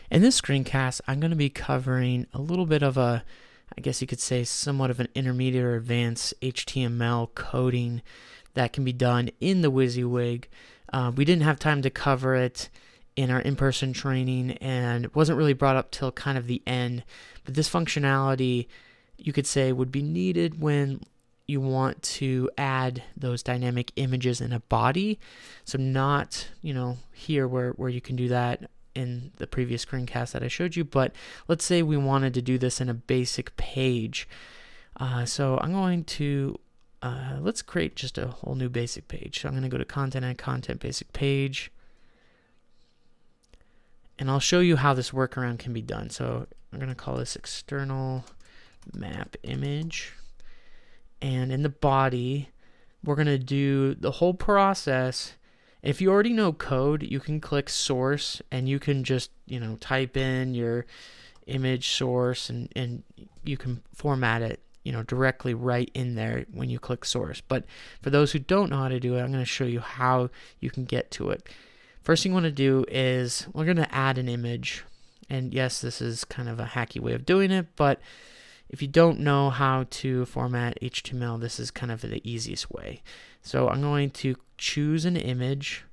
In this screencast, I'm going to be covering a little bit of a, I guess you could say, somewhat of an intermediate or advanced HTML coding that can be done in the WYSIWYG. We didn't have time to cover it in our in-person training, and it wasn't really brought up till kind of the end. But this functionality, you could say, would be needed when you want to add those dynamic images in a body. So not, here where you can do that in the previous screencast that I showed you, but let's say we wanted to do this in a basic page. So I'm going to, let's create just a whole new basic page. So I'm going to go to content and content basic page. And I'll show you how this workaround can be done. So I'm going to call this external map image. And in the body, we're going to do the whole process. If you already know code, you can click source and you can just, type in your image source and you can format it, directly right in there when you click source. But for those who don't know how to do it, I'm going to show you how you can get to it. First thing you want to do is we're going to add an image. And yes, this is kind of a hacky way of doing it, but if you don't know how to format HTML, this is kind of the easiest way. So I'm going to choose an image,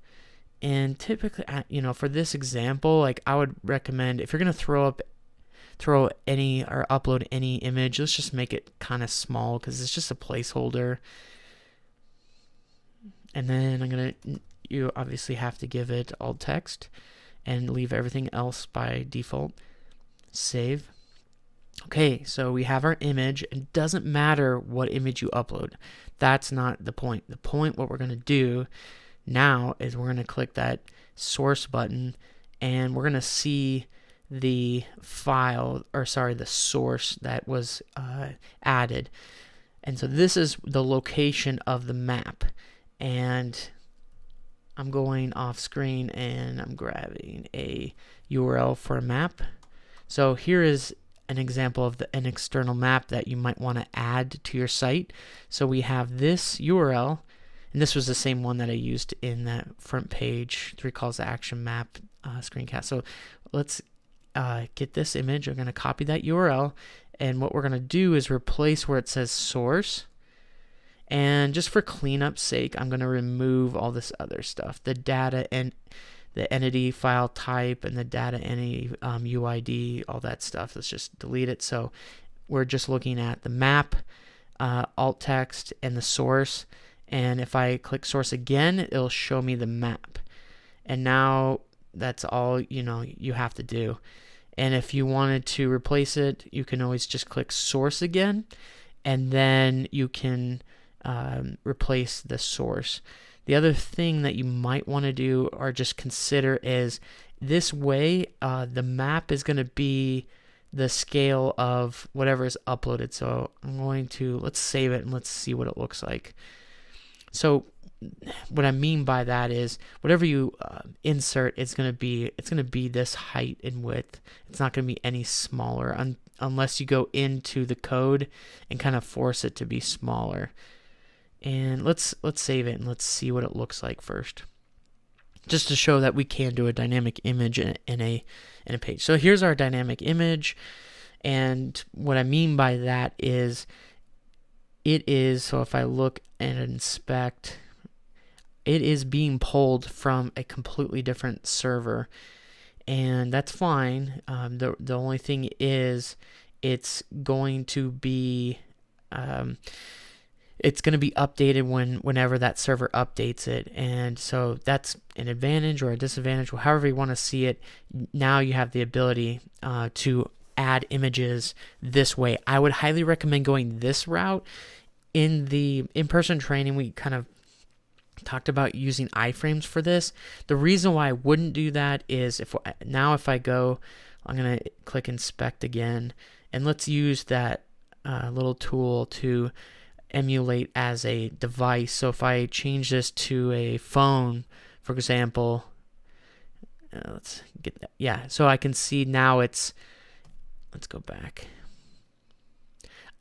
and typically, for this example, like I would recommend if you're going to throw any or upload any image, let's just make it kind of small because it's just a placeholder. And then you obviously have to give it alt text and leave everything else by default. Save. Okay, so we have our image. It doesn't matter what image you upload. That's not the point. The point, what we're going to do now is we're going to click that source button and we're going to see the the source that was added. And so this is the location of the map. And I'm going off screen and I'm grabbing a URL for a map. So here is an example of an external map that you might want to add to your site. So we have this URL, and this was the same one that I used in that front page 3 calls to action map screencast. So let's get this image. I'm going to copy that URL, and what we're going to do is replace where it says source. And just for cleanup's sake, I'm going to remove all this other stuff, the data and the entity file type and the data entity UID, all that stuff. Let's just delete it. So we're just looking at the map, alt text, and the source. And if I click source again, it'll show me the map. And now that's all you have to do. And if you wanted to replace it, you can always just click source again, and then you can replace the source. The other thing that you might want to do or just consider is this way the map is going to be the scale of whatever is uploaded. So I'm going to, let's save it and let's see what it looks like. So what I mean by that is whatever you insert, it's going to be this height and width. It's not going to be any smaller unless you go into the code and kind of force it to be smaller. And let's save it and let's see what it looks like first, just to show that we can do a dynamic image in a page. So here's our dynamic image, and what I mean by that is so if I look and inspect, it is being pulled from a completely different server, and that's fine. The only thing is it's going to be updated whenever that server updates it. And so that's an advantage or a disadvantage, however you want to see it. Now you have the ability to add images this way. I would highly recommend going this route. In the in-person training, we kind of talked about using iframes for this. The reason why I wouldn't do that is if I go, I'm going to click inspect again, and let's use that little tool to emulate as a device. So if I change this to a phone, for example, let's get that. Yeah, so I can see now let's go back.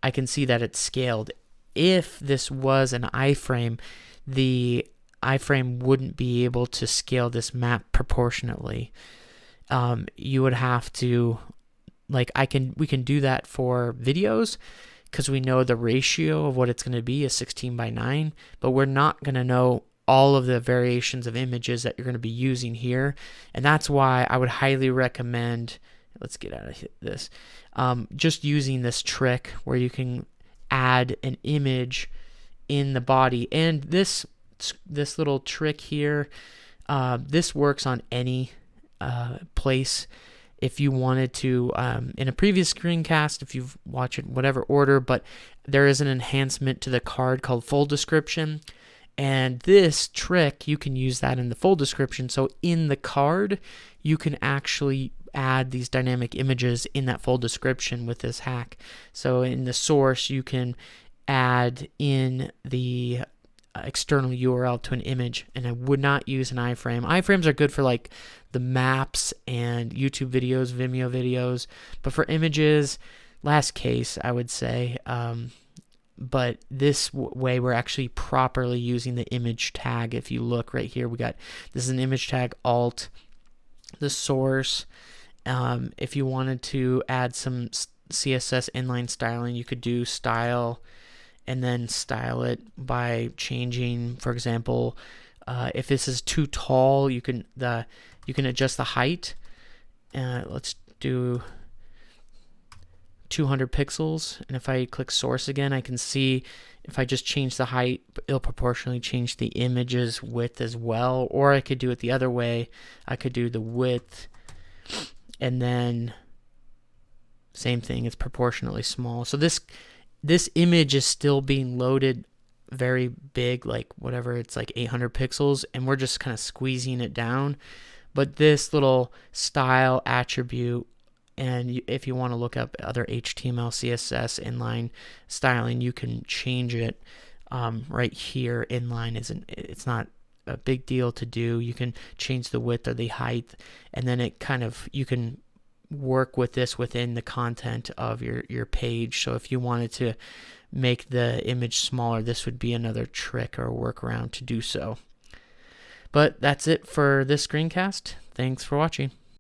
I can see that it's scaled. If this was an iframe, the iframe wouldn't be able to scale this map proportionately. you would have to, like, we can do that for videos because we know the ratio of what it's going to be is 16:9, but we're not going to know all of the variations of images that you're going to be using here. And that's why I would highly recommend, let's get out of this, just using this trick where you can add an image in the body. And this little trick here, this works on any place. If you wanted to, in a previous screencast, if you've watched it in whatever order, but there is an enhancement to the card called full description. And this trick, you can use that in the full description. So in the card, you can actually add these dynamic images in that full description with this hack. So in the source, you can add in the external URL to an image, and I would not use an iframe. Iframes are good for like the maps and YouTube videos, Vimeo videos, but for images, last case, I would say. But this way, we're actually properly using the image tag. If you look right here, this is an image tag, alt, the source. If you wanted to add some CSS inline styling, you could do style and then style it by changing, for example, if this is too tall, you can adjust the height. Let's do 200 pixels, and if I click source again, I can see if I just change the height, it'll proportionally change the image's width as well. Or I could do it the other way. I could do the width, and then same thing, it's proportionally small. So this image is still being loaded very big, like whatever, it's like 800 pixels, and we're just kind of squeezing it down. But this little style attribute, and if you want to look up other HTML, CSS, inline styling, you can change it right here. Inline it's not a big deal to do. You can change the width or the height, and then you can work with this within the content of your page. So if you wanted to make the image smaller, this would be another trick or workaround to do so. But that's it for this screencast. Thanks for watching.